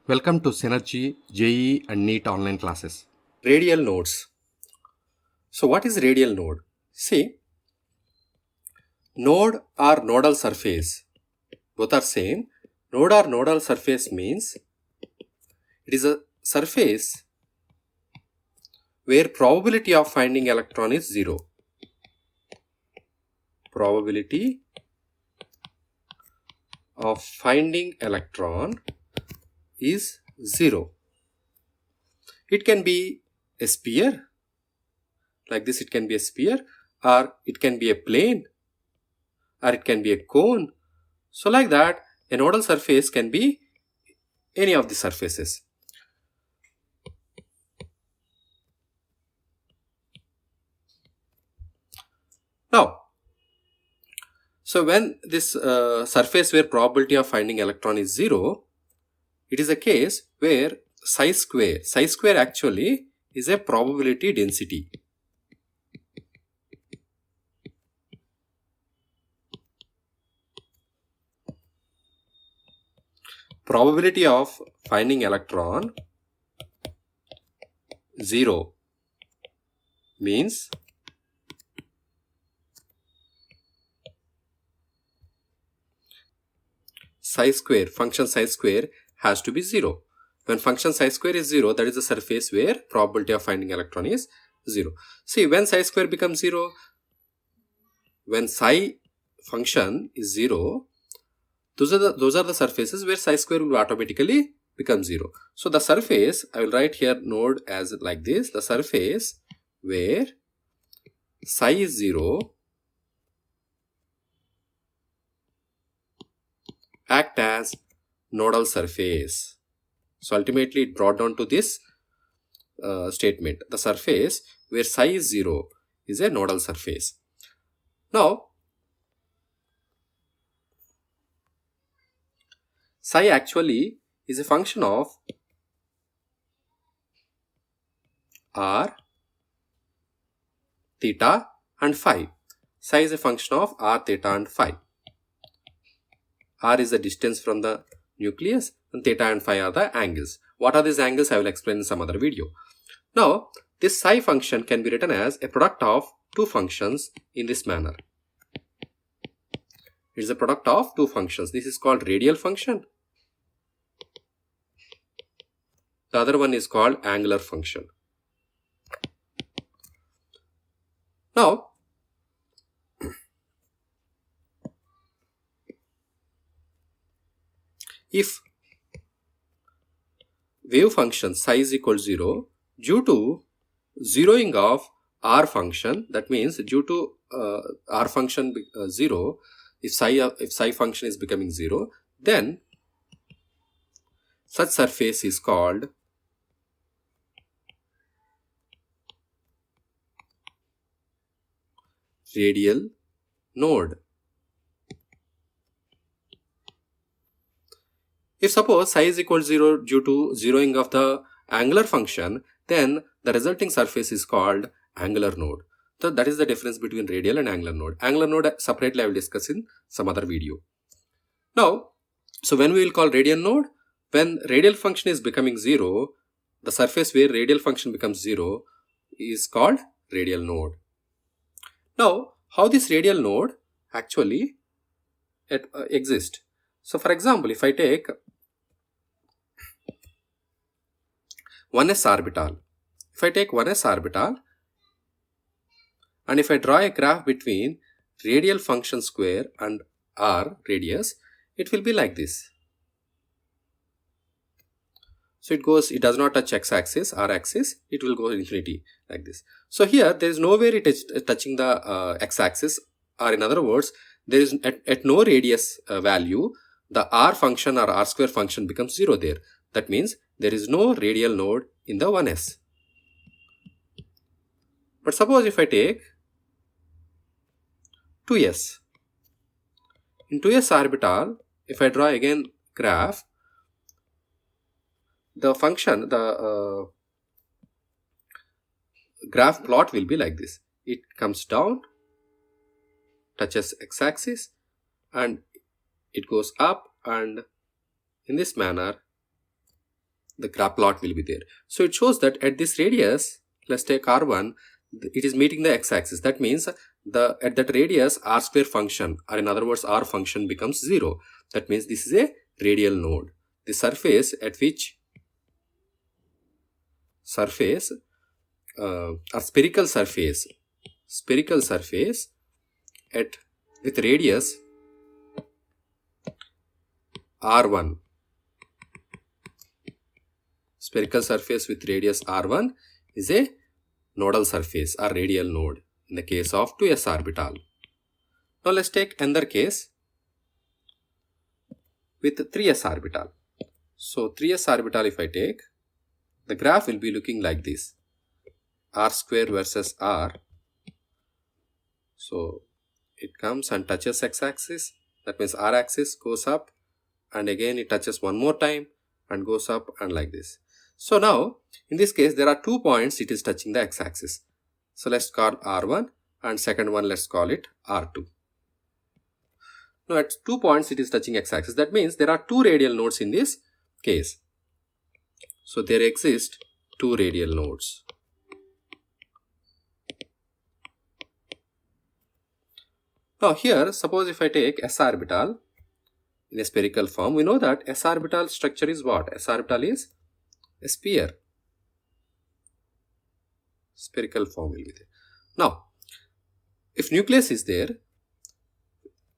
Welcome to Synergy JEE and NEET online classes. Radial nodes. So what is radial node? See, node or nodal surface, both are same. Node or nodal surface means it is a surface where probability of finding electron is 0. Probability of finding electron is 0. It can be a sphere, like this it can be a sphere, or it can be a plane, or it can be a cone. So like that, a nodal surface can be any of the surfaces. Now, so when this surface where probability of finding electron is 0, it is a case where psi square actually is a probability density. Probability of finding electron 0 means function psi square has to be 0. When function psi square is 0, that is the surface where probability of finding electron is 0. See, when psi square becomes 0, when psi function is 0, those are the surfaces where psi square will automatically become 0. So the surface, I will write here node as like this, the surface where psi is 0 act as nodal surface. So ultimately it brought down to this statement. The surface where psi is 0 is a nodal surface. Now, psi actually is a function of r, theta and phi. Psi is a function of r, theta and phi. R is the distance from the nucleus and theta and phi are the angles. What are these angles? I will explain in some other video. Now, this psi function can be written as a product of two functions in this manner. It is a product of two functions. This is called radial function. The other one is called angular function. Now, if wave function psi is equal to 0, due to zeroing of r function, that means due to r function 0, if psi function is becoming 0, then such surface is called radial node. If suppose psi is equal to 0 due to zeroing of the angular function, then the resulting surface is called angular node. So that is the difference between radial and angular node. Angular node separately I will discuss in some other video. Now, so when we will call radial node, when radial function is becoming 0, the surface where radial function becomes 0 is called radial node. Now, how this radial node actually exists? So for example, if I take 1s orbital, if I take 1s orbital and if I draw a graph between radial function square and r radius, it will be like this. So it does not touch x-axis, r-axis, it will go infinity like this. So here there is nowhere it is touching the x-axis, or in other words, there is at no radius value, the r function or r square function becomes 0 there. That means there is no radial node in the 1s. But suppose if I take 2s. In 2s orbital, if I draw again graph, the function, the graph plot will be like this. It comes down, touches x-axis, and it goes up, and in this manner the graph plot will be there. So it shows that at this radius, let's take R1, it is meeting the x-axis. That means at that radius, R square function, or in other words, R function becomes 0. That means this is a radial node. The surface at which a spherical surface with radius R1, spherical surface with radius R1 is a nodal surface or radial node in the case of 2s orbital. Now let's take another case with 3s orbital. So 3s orbital, if I take, the graph will be looking like this: R square versus R. So it comes and touches x-axis. That means R axis goes up, and again it touches one more time and goes up, and like this. So now in this case there are 2 points it is touching the x-axis. So let's call R1, and second one let's call it R2. Now at 2 points it is touching x-axis. That means there are 2 radial nodes in this case. So there exist 2 radial nodes. Now here, suppose if I take s orbital in a spherical form, we know that s orbital structure is what? S orbital is a sphere. Spherical form will be there. Now, if nucleus is there,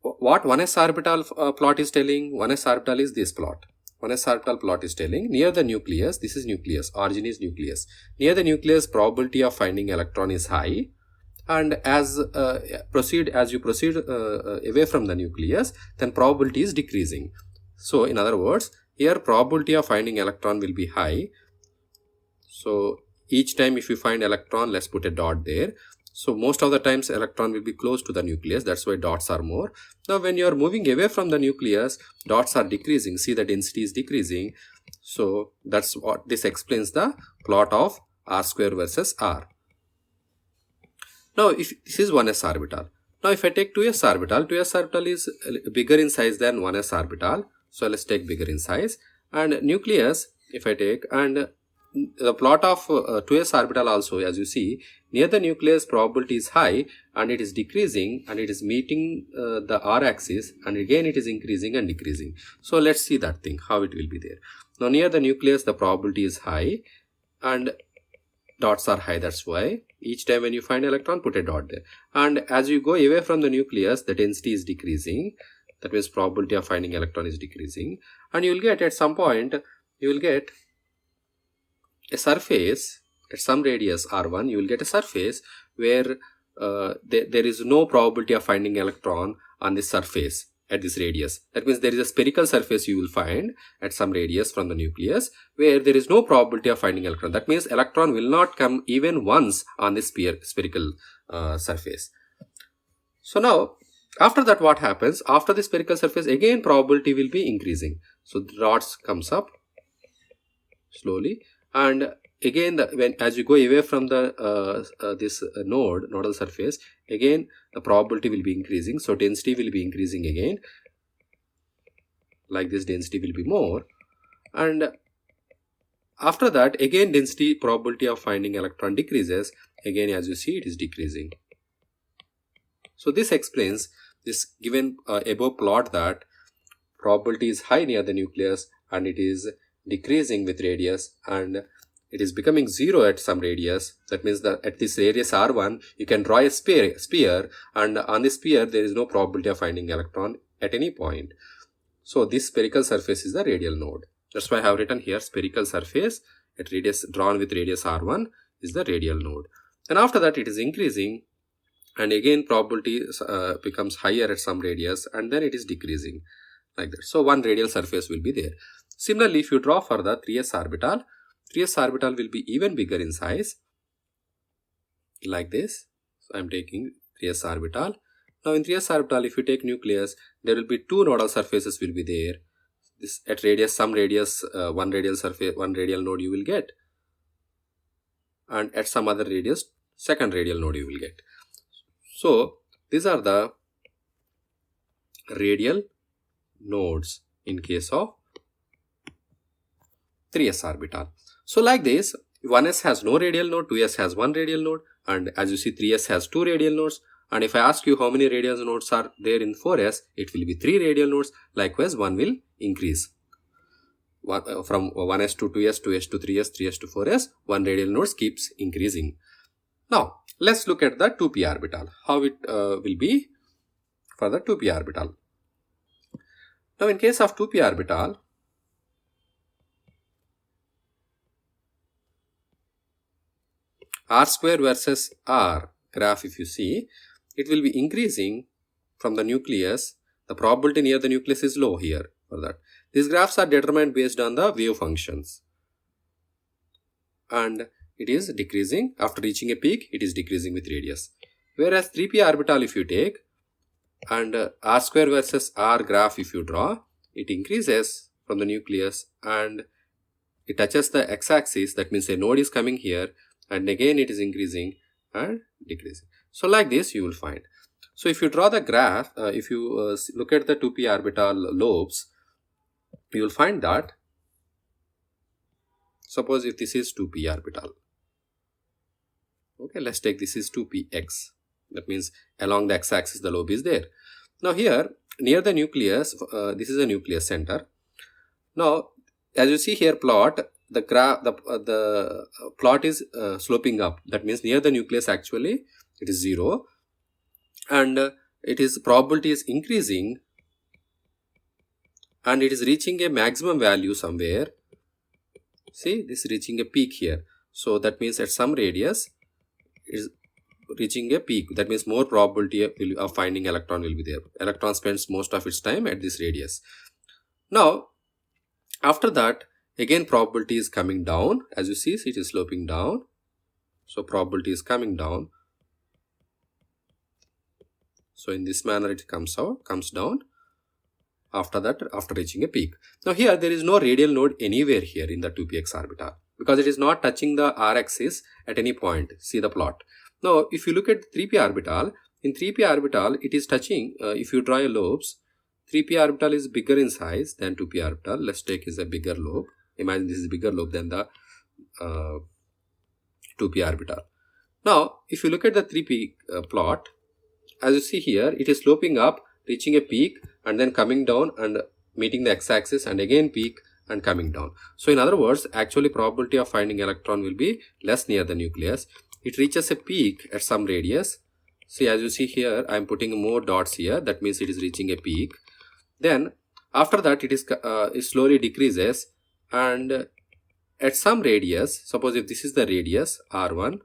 what 1s orbital plot is telling? 1s orbital is this plot. 1s orbital plot is telling near the nucleus, this is nucleus, origin is nucleus. Near the nucleus, probability of finding electron is high, and as you proceed away from the nucleus, then probability is decreasing. So in other words, here probability of finding electron will be high. So each time if you find electron, let's put a dot there. So most of the times electron will be close to the nucleus, that's why dots are more. Now when you are moving away from the nucleus, dots are decreasing. See, the density is decreasing. So that's what this explains the plot of R square versus R. Now if this is 1s orbital. Now if I take 2s orbital, 2s orbital is bigger in size than 1s orbital. So let's take bigger in size. And nucleus, if I take, and the plot of 2s orbital also, as you see, near the nucleus probability is high and it is decreasing, and it is meeting the r axis, and again it is increasing and decreasing. So let's see that thing, how it will be there. Now near the nucleus the probability is high and dots are high, that's why each time when you find electron, put a dot there. And as you go away from the nucleus, the density is decreasing. That means probability of finding electron is decreasing, and you will get, at some point you will get a surface at some radius R1, you will get a surface where there is no probability of finding electron on this surface at this radius. That means there is a spherical surface you will find at some radius from the nucleus where there is no probability of finding electron. That means electron will not come even once on this spherical surface. So now after that, what happens? After the spherical surface, again probability will be increasing. So the dots comes up slowly, and again as you go away from the this nodal surface, again the probability will be increasing. So density will be increasing again, like this density will be more, and after that again density, probability of finding electron decreases. Again, as you see, it is decreasing. So this explains this given above plot, that probability is high near the nucleus and it is decreasing with radius, and it is becoming 0 at some radius. That means that at this radius R1 you can draw a sphere, and on this sphere there is no probability of finding electron at any point. So this spherical surface is the radial node. That's why I have written here spherical surface at radius drawn with radius R1 is the radial node. And after that it is increasing, and again probability becomes higher at some radius, and then it is decreasing like that. So one radial surface will be there. Similarly, if you draw for the 3s orbital, 3s orbital will be even bigger in size, like this. So I am taking 3s orbital. Now in 3s orbital, if you take nucleus, there will be 2 nodal surfaces will be there. This at radius, some radius, one radial surface, one radial node you will get, and at some other radius, second radial node you will get. So these are the radial nodes in case of 3s orbital. So like this, 1s has no radial node, 2s has one radial node, and as you see 3s has two radial nodes. And if I ask you how many radial nodes are there in 4s, it will be 3 radial nodes. Likewise, one will increase. From 1s to 2s, 2s to 3s, 3s to 4s, one radial nodes keeps increasing. Now, let's look at the 2p orbital, how it will be for the 2p orbital. Now, in case of 2p orbital, r square versus r graph, if you see, it will be increasing from the nucleus. The probability near the nucleus is low here for that. These graphs are determined based on the wave functions. And it is decreasing. After reaching a peak, it is decreasing with radius. Whereas 3p orbital, if you take, and r square versus r graph, if you draw, it increases from the nucleus and it touches the x-axis. That means a node is coming here, and again it is increasing and decreasing. So like this you will find. So if you draw the graph, if you look at the 2p orbital lobes, you will find that, suppose if this is 2p orbital, okay, let's take this is 2px. That means along the x-axis the lobe is there. Now here near the nucleus, this is a nucleus center. Now as you see here plot, the graph, the plot is sloping up. That means near the nucleus actually it is 0, and it is probability is increasing, and it is reaching a maximum value somewhere. See, this is reaching a peak here. So that means at some radius it is reaching a peak. That means more probability of finding electron will be there. Electron spends most of its time at this radius. Now after that, again probability is coming down. As you see, it is sloping down. So probability is coming down. So in this manner it comes down. After that, after reaching a peak. Now here there is no radial node anywhere here in the 2px orbital, because it is not touching the r-axis at any point. See the plot. Now if you look at 3p orbital, in 3p orbital it is touching, if you draw a lobes, 3p orbital is bigger in size than 2p orbital. Let's take is a bigger lobe. Imagine this is a bigger lobe than the 2p orbital. Now if you look at the 3p plot, as you see here, it is sloping up, reaching a peak, and then coming down and meeting the x-axis, and again peak and coming down. So in other words, actually probability of finding electron will be less near the nucleus. It reaches a peak at some radius. See, as you see here, I am putting more dots here. That means it is reaching a peak. Then after that it slowly decreases, and at some radius, suppose if this is the radius r1,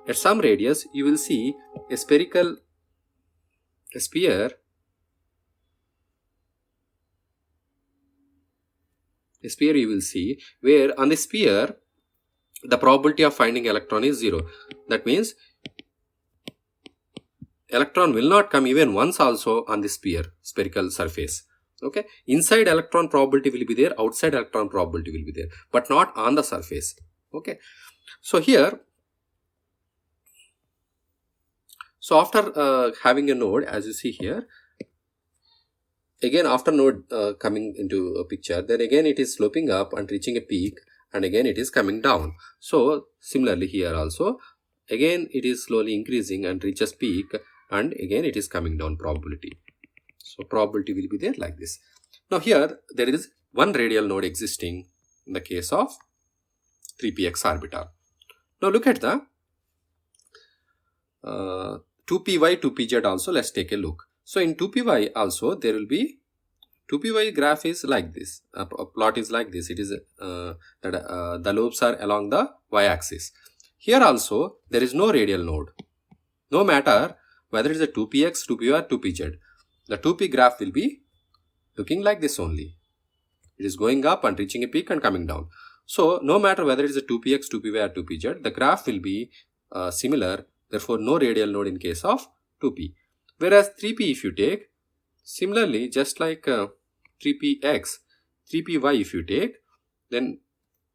at some radius you will see a sphere you will see, where on the sphere the probability of finding electron is 0. That means electron will not come even once also on the spherical surface. Okay, inside electron probability will be there, outside electron probability will be there, but not on the surface. Okay, so here, so after having a node, as you see here, again after node coming into a picture, then again it is sloping up and reaching a peak, and again it is coming down. So similarly here also, again it is slowly increasing and reaches peak, and again it is coming down probability. So probability will be there like this. Now here there is one radial node existing in the case of 3px orbital. Now look at the 2py, 2pz also. Let's take a look. So in 2py also there will be 2py graph is like this. A plot is like this. It is the lobes are along the y-axis. Here also there is no radial node. No matter whether it is a 2px, 2py or 2pz, the 2p graph will be looking like this only. It is going up and reaching a peak and coming down. So no matter whether it is a 2px, 2py or 2pz, the graph will be similar. Therefore no radial node in case of 2p. Whereas 3p if you take, similarly just like 3px, 3py if you take, then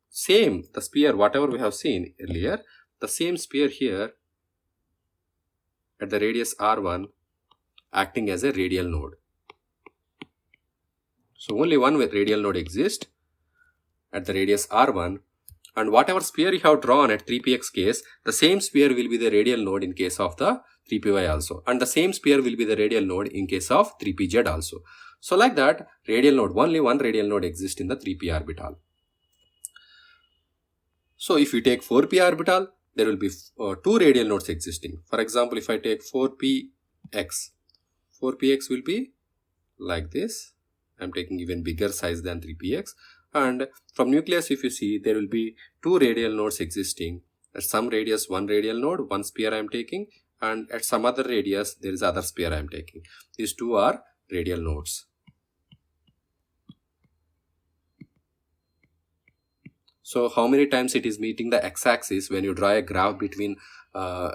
same, the sphere whatever we have seen earlier, the same sphere here at the radius r1 acting as a radial node. So only one radial node exists, at the radius r1, and whatever sphere you have drawn at 3px case, the same sphere will be the radial node in case of the 3py also, and the same sphere will be the radial node in case of 3pz also. So like that, radial node, only one radial node exists in the 3p orbital. So if you take 4p orbital, there will be two radial nodes existing. For example, if I take 4px will be like this. I'm taking even bigger size than 3px. And from nucleus, if you see, there will be two radial nodes existing. At some radius, one radial node, one sphere I am taking, and at some other radius, there is other sphere I am taking. These two are radial nodes. So how many times it is meeting the x-axis when you draw a graph between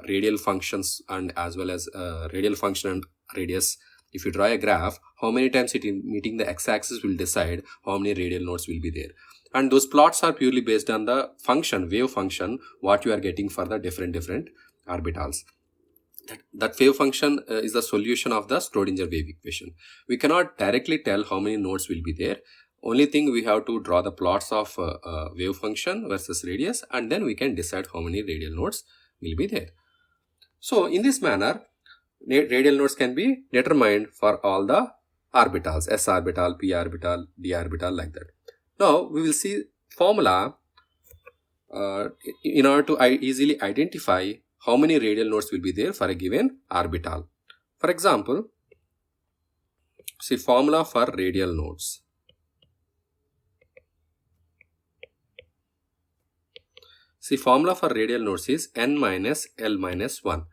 radial functions and as well as radial function and radius. If you draw a graph, how many times it is meeting the x-axis will decide how many radial nodes will be there. And those plots are purely based on the function, wave function, what you are getting for the different orbitals. That wave function is the solution of the Schrodinger wave equation. We cannot directly tell how many nodes will be there. Only thing, we have to draw the plots of wave function versus radius, and then we can decide how many radial nodes will be there. So in this manner, radial nodes can be determined for all the orbitals, s orbital, p orbital, d orbital, like that. Now we will see formula in order to easily identify how many radial nodes will be there for a given orbital. For example, see formula for radial nodes. See, formula for radial nodes is n minus L minus 1,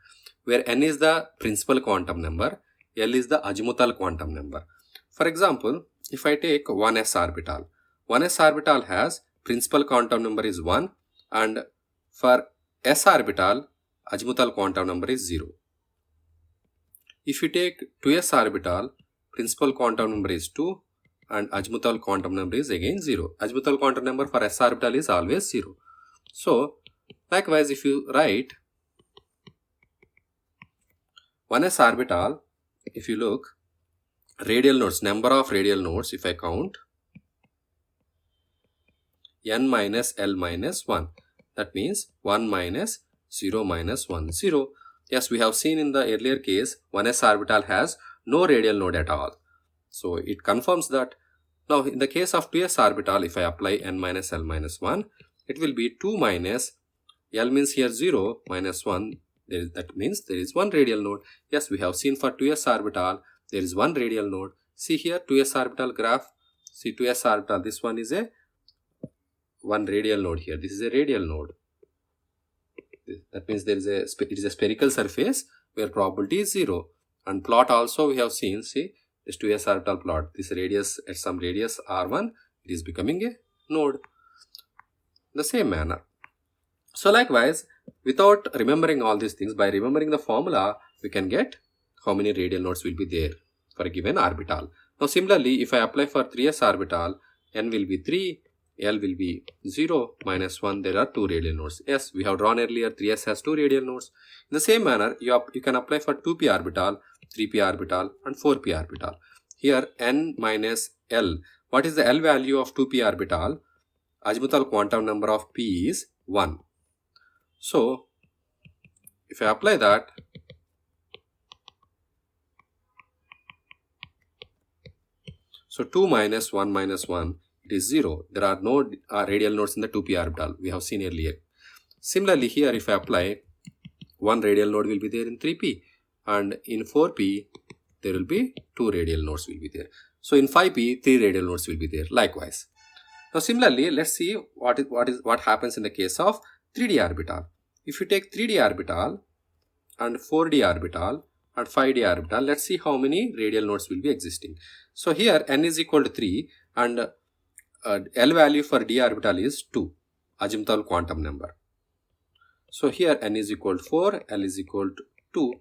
where n is the principal quantum number, L is the azimuthal quantum number. For example, if I take 1s orbital, 1s orbital has principal quantum number is 1, and for s orbital, azimuthal quantum number is 0. If you take 2s orbital, principal quantum number is 2, and azimuthal quantum number is again 0. Azimuthal quantum number for s orbital is always 0. So, likewise, if you write 1s orbital, if you look, radial nodes, number of radial nodes, if I count, n minus L minus 1. That means 1 minus 0 minus 1, 0. Yes, we have seen in the earlier case, 1s orbital has no radial node at all. So, it confirms that. Now, in the case of 2s orbital, if I apply n minus L minus 1, it will be 2 minus, L means here 0, minus 1, that means there is one radial node. Yes, we have seen for 2s orbital, there is one radial node. See here, 2s orbital graph, see 2s orbital, this one is a one radial node here, this is a radial node. That means there is it is a spherical surface where probability is 0. And plot also we have seen, see, this 2s orbital plot, this radius at some radius r1, it is becoming a node. The same manner. So likewise, without remembering all these things, by remembering the formula, we can get how many radial nodes will be there for a given orbital. Now similarly, if I apply for 3s orbital, n will be 3, L will be 0, minus 1, there are 2 radial nodes. Yes, we have drawn earlier, 3s has 2 radial nodes. In the same manner, you can apply for 2p orbital, 3p orbital, and 4p orbital. Here, n minus L. What is the L value of 2p orbital? Azimuthal quantum number of p is 1. So, if I apply that, so 2 minus 1 minus 1, it is 0. There are no radial nodes in the 2p orbital, we have seen earlier. Similarly, here if I apply, one radial node will be there in 3p, and in 4p, there will be 2 radial nodes will be there. So, in 5p, 3 radial nodes will be there, likewise. Now similarly, let's see what happens in the case of 3d orbital. If you take 3d orbital and 4d orbital and 5d orbital, let's see how many radial nodes will be existing. So here n is equal to 3 and L value for d orbital is 2, azimuthal quantum number. So here n is equal to 4, L is equal to 2,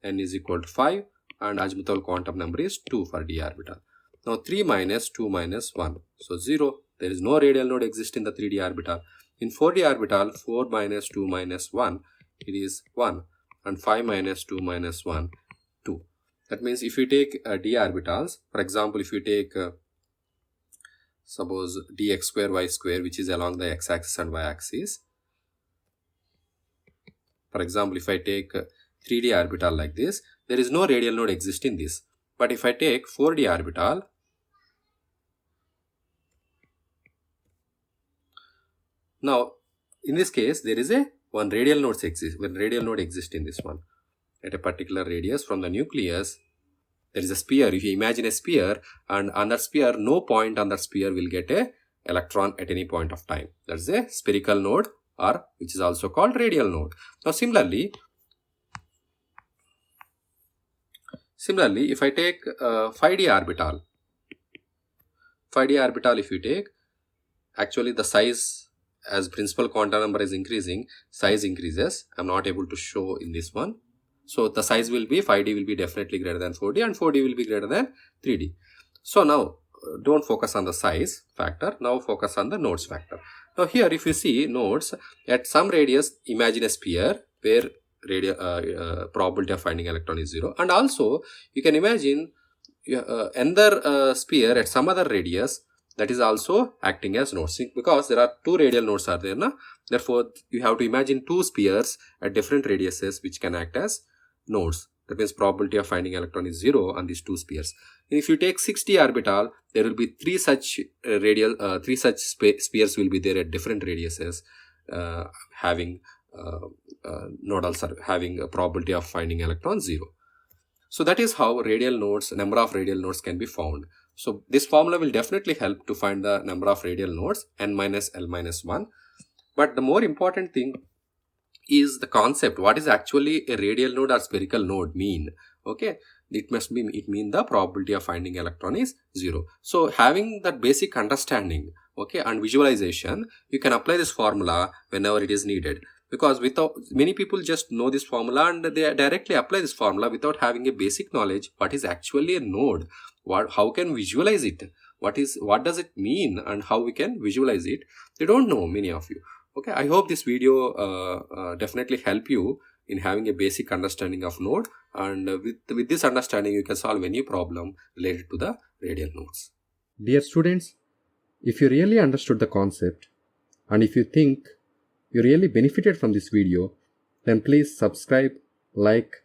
n is equal to 5, and azimuthal quantum number is 2 for d orbital. Now 3 minus 2 minus 1, so 0. There is no radial node exist in the 3d orbital. In 4d orbital, 4 minus 2 minus 1, it is 1, and 5 minus 2 minus 1, 2. That means if you take d orbitals, for example, if you take suppose dx square y square, which is along the x-axis and y-axis. For example, if I take 3D orbital like this, there is no radial node exist in this. But if I take 4D orbital, now in this case there is one radial node exists. When radial node exists in this one, at a particular radius from the nucleus, there is a sphere. If you imagine a sphere, and on that sphere, no point on that sphere will get a electron at any point of time. That is a spherical node, or which is also called radial node. Now similarly, if I take 5D orbital, if you take, actually the size, as principal quantum number is increasing, size increases. I'm not able to show in this one. So the size will be 5D will be definitely greater than 4D, and 4D will be greater than 3D. So now don't focus on the size factor, now focus on the nodes factor. Now here if you see nodes at some radius, imagine a sphere where probability of finding electron is 0, and also you can imagine another sphere at some other radius that is also acting as nodes, because there are two radial nodes are there, therefore you have to imagine two spheres at different radiuses which can act as nodes. That means probability of finding electron is 0 on these two spheres. And if you take 6D orbital, there will be three such spheres will be there at different radiuses, having having a probability of finding electron 0. So that is how radial nodes, number of radial nodes can be found. So this formula will definitely help to find the number of radial nodes, n minus L minus 1. But the more important thing is the concept. What is actually a radial node or spherical node mean? Okay, it mean the probability of finding electron is 0. So having that basic understanding, okay, and visualization, you can apply this formula whenever it is needed. Because many people just know this formula and they directly apply this formula without having a basic knowledge what is actually a node, how can visualize it, what does it mean, and how we can visualize it. They don't know, many of you. Okay, I hope this video definitely help you in having a basic understanding of node, and with this understanding you can solve any problem related to the radial nodes. Dear students, if you really understood the concept, and if you think you really benefited from this video, then please subscribe, like,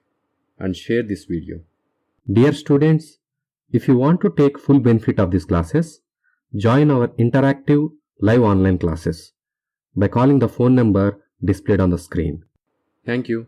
and share this video. Dear students, if you want to take full benefit of these classes, join our interactive live online classes by calling the phone number displayed on the screen. Thank you.